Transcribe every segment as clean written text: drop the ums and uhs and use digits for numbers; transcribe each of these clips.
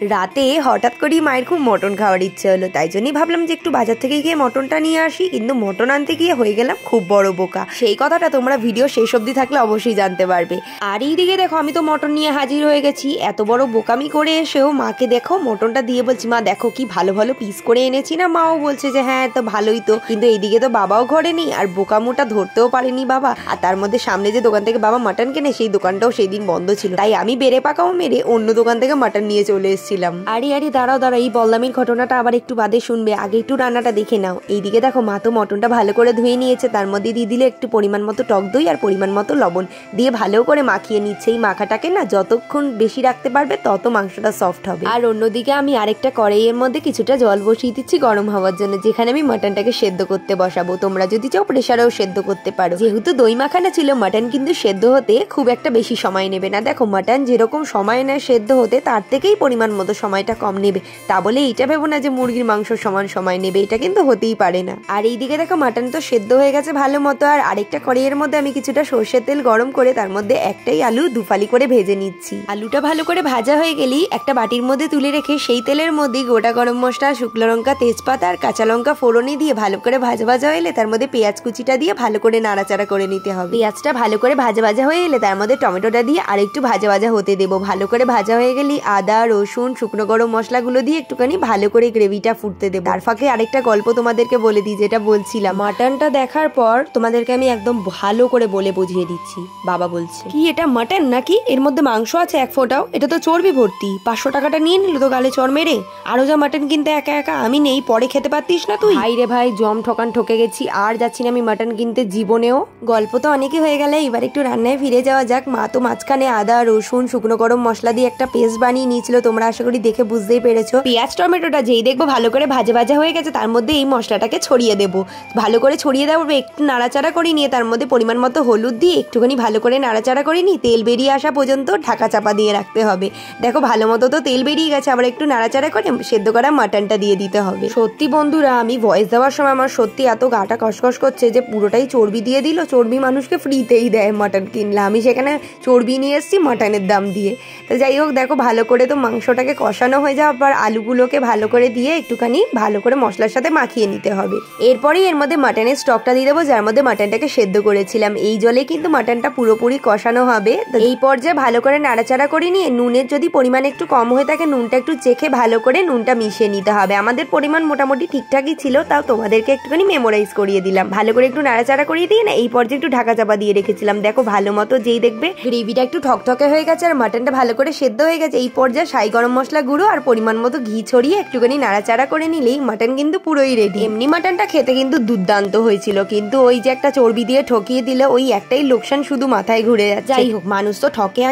রাতে হঠাৎ করেই মায়ের খুব মটন খাওয়ার ইচ্ছে হলো, তাই জন্যই ভাবলাম যে একটু বাজার থেকে গিয়ে মটনটা নিয়ে আসি। কিন্তু মটন আনতে গিয়ে হয়ে গেলাম খুব বড় বোকা। সেই কথাটা তোমরা ভিডিও শেষ অবধি থাকলে অবশ্যই জানতে পারবে। আর এইদিকে দেখো আমি তো মটন নিয়ে হাজির হয়ে গেছি। এত বড় বোকামি করে এসেও মাকে দেখো মটনটা দিয়ে বলছি, মা দেখো কি ভালো ভালো পিস করে এনেছি না। মাও বলছে যে হ্যাঁ তো ভালোই তো। কিন্তু এইদিকে তো বাবাও ঘরে নেই, আর বোকামোটা ধরতেও পারেনি বাবা। আর তার মধ্যে সামনে যে দোকান থেকে বাবা মাটন কেনে সেই দোকানটাও সেই দিন বন্ধ ছিল, তাই আমি বেড়ে পাকাও মেরে অন্য দোকান থেকে মাটন নিয়ে চলে এসেছিলাম। আরে দাঁড়াও এই বললামির ঘটনাটা আবার একটু বাদে শুনবে, আগে একটু রান্নাটা দেখে নাও। এইদিকে দেখো মা তো মটনটা ভালো করে ধুয়ে নিয়েছে, তার মধ্যে দিয়ে দিলে একটু পরিমাণ মতো টক দই আর পরিমাণ মতো লবণ দিয়ে ভালো করে মাখিয়ে নিচ্ছে। এই মাখাটাকে না যতক্ষণ বেশি রাখতে পারবে তত মাংসটা সফট হবে। আর অন্যদিকে আমি আরেকটা কড়াইয়ের মধ্যে কিছুটা জল বসিয়ে দিচ্ছি গরম হওয়ার জন্য, যেখানে আমি মাটনটাকে সেদ্ধ করতে বসাবো। তোমরা যদি চাও প্রেসারেও সেদ্ধ করতে পারো। যেহেতু দই মাখানো ছিল, মাটন কিন্তু সেদ্ধ হতে খুব একটা বেশি সময় নেবে না। দেখো মাটন যেরকম সময় নেয় সেদ্ধ হতে, তার থেকেই পরিমাণ মতো সময়টা কম নেবে। তা বলে এইটা ভেবো না যে মুরগির মাংস সমান সময় নেবে, এটা কিন্তু হতেই পারে না। আর এইদিকে দেখো মাটন তো সেদ্ধ হয়ে গেছে ভালো মতো। আর আরেকটা কড়াইয়ের মধ্যে আমি কিছুটা সর্ষের তেল গরম করে তার মধ্যে একটাই আলু দুফালি করে ভেজে নিচ্ছি। আলুটা ভালো করে ভাজা হয়ে গেলেই একটা বাটির মধ্যে তুলে রেখে সেই তেলের মধ্যে গোটা গরম মশলা, শুকনো লঙ্কা, তেজপাতা আর কাঁচা লঙ্কা ফোড়নে দিয়ে ভালো করে ভাজা ভাজা হলে তার মধ্যে পেঁয়াজ কুচিটা দিয়ে ভালো করে নাড়াচাড়া করে নিতে হবে। পেঁয়াজটা ভালো করে ভাজা ভাজা হয়ে এলে তার মধ্যে টমেটোটা দিয়ে আরেকটু ভাজা ভাজা হতে দেবো। ভালো করে ভাজা হয়ে গেলেই আদা, রসুন, শুকনো গরম মশলাগুলো দিয়ে একটুখানি ভালো করে গ্রেভিটা ফুটতে দেবো। তার ফাঁকে আরেকটা গল্প তোমাদেরকে বলে দিই, যেটা বলছিলাম মাটনটা দেখার পর তোমাদেরকে আমি একদম ভালো করে বলে বুঝিয়ে দিচ্ছি। বাবা বলছে কি এটা মাটন নাকি, এর মধ্যে মাংস আছে এক ফোঁটাও? এটা তো চর্বি ভর্তি। 500 টাকাটা নিয়ে নিল তো গালে চড় মেরে। আরো যা মাটন কিনতে একা একা আমি নেই, পরে খেতে পারতিস না তুই? ভাই রে ভাই, জম ঠকান ঠকে গেছি, আর যাচ্ছি না আমি মাটন কিনতে জীবনেও। গল্প তো অনেকই হয়ে গেলে, এবার একটু রান্নায় ফিরে যাওয়া যাক। মা তো মাঝখানে আদা, রসুন, শুকনো গরম মশলা দিয়ে একটা পেস্ট বানিয়ে নিয়েছিল, তোমরা আশা করি দেখে বুঝতেই পেরেছো। পেঁয়াজ টমেটোটা যেই দেখবো ভালো করে ভাজা ভাজা হয়ে গেছে, তার মধ্যে এই মশলাটাকে ছড়িয়ে দেবো। ভালো করে ছড়িয়ে দেবো, একটু নাড়াচাড়া করে নিয়ে তার মধ্যে পরিমাণ মতো হলুদ দিয়ে একটুখানি ভালো করে নাড়াচাড়া করে নিয়ে তেল বেরিয়ে আসা পর্যন্ত ঢাকা চাপা দিয়ে রাখতে হবে। দেখো ভালো মতো তো তেল বেরিয়ে গেছে, আবার একটু নাড়াচাড়া করে সেদ্ধ করা মাটনটা দিয়ে দিতে হবে। সত্যি বন্ধুরা, আমি ভয়েস দেওয়ার সময় আমার সত্যি এত গাটা কসকস করছে যে পুরোটাই চর্বি দিয়ে দিল। চর্বি মানুষকে ফ্রিতেই দেয় মাটন কিনলে, আমি সেখানে চর্বি নিয়ে এসেছি মাটনের দাম দিয়ে। তো যাই হোক, দেখো ভালো করে তো মাংসটাকে কষানো হয়ে যাওয়ার পর আলুগুলোকে ভালো করে দিয়ে একটুখানি ভালো করে মশলার সাথে মাখিয়ে নিতে হবে। এরপরেই এর মধ্যে মাটনের স্টকটা দিয়ে দেবো, যার মধ্যে মাটনটাকে সেদ্ধ করেছিলাম। এই জলে কিন্তু মাটনটা পুরোপুরি কষানো হবে। এই পর্যায়ে ভালো করে নাড়াচাড়া করে নিয়ে নুনের যদি পরিমাণ একটু কম হয়ে থাকে, নুনটা একটু চেখে ভালো করে নুনটা মিশিয়ে নিতে হবে। আমাদের পরিমাণ মোটামুটি ঠিকঠাকই ছিল, তাও তোমাদেরকে একটুখানি মেমোরাইজ করিয়ে দিলাম। ভালো করে একটু নাড়াচাড়া করিয়ে দিয়ে না এই পর্যায়ে একটু ঢাকা চাপা দিয়ে রেখেছিলাম। দেখো ভালো মতো যেই দেখবে গ্রেভিটা একটু ঠকঠকে হয়ে গেছে আর মাটনটা ভালো করে সেদ্ধ হয়ে গেছে, এই পর্যায়ে সাই গরম মশলা গুঁড়ো আর পরিমাণ মতো ঘি ছড়িয়ে একটুখানি নাড়াচাড়া করে নিলেই মাটন কিন্তু পুরোই রেডি। এমনি মাটনটা খেতে কিন্তু দুর্দান্ত হয়েছিল, কিন্তু ওই যে একটা চর্বি দিয়ে ঠকিয়ে দিলে ওই একটাই লোকসান শুধু মাথায় ঘুরে যাচ্ছে। যাই হোক, মানুষ তো ঠকে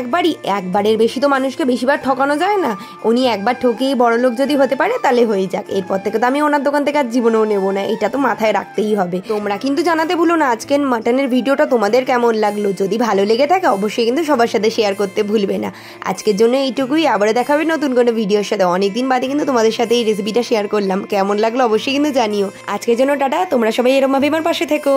একবারের বেশি তো মানুষকে বেশিবার ঠকানো যায় না। উনি একবার ঠকিয়ে বড় লোক যদি হতে পারে তাহলে হয়ে যাক। এরপর থেকে তো আমি ওনার দোকান থেকে আর জীবনেও নেবো না, এটা তো মাথায় রাখতেই হবে। তোমরা কিন্তু জানাতে ভুলো না আজকের মাটনের ভিডিওটা তোমাদের কেমন লাগলো। যদি ভালো লেগে থাকে অবশ্যই কিন্তু সবার সাথে শেয়ার করতে ভুলবে না। আজকের জন্য এইটুকুই, আবার দেখাবে নতুন কোনো ভিডিওর সাথে। অনেকদিন বাদে কিন্তু তোমাদের সাথে এই রেসিপিটা শেয়ার করলাম, কেমন লাগলো অবশ্যই কিন্তু জানিও। আজকের জন্য টাটা, তোমরা সবাই এরকম ভাবে আমার পাশে থেকো।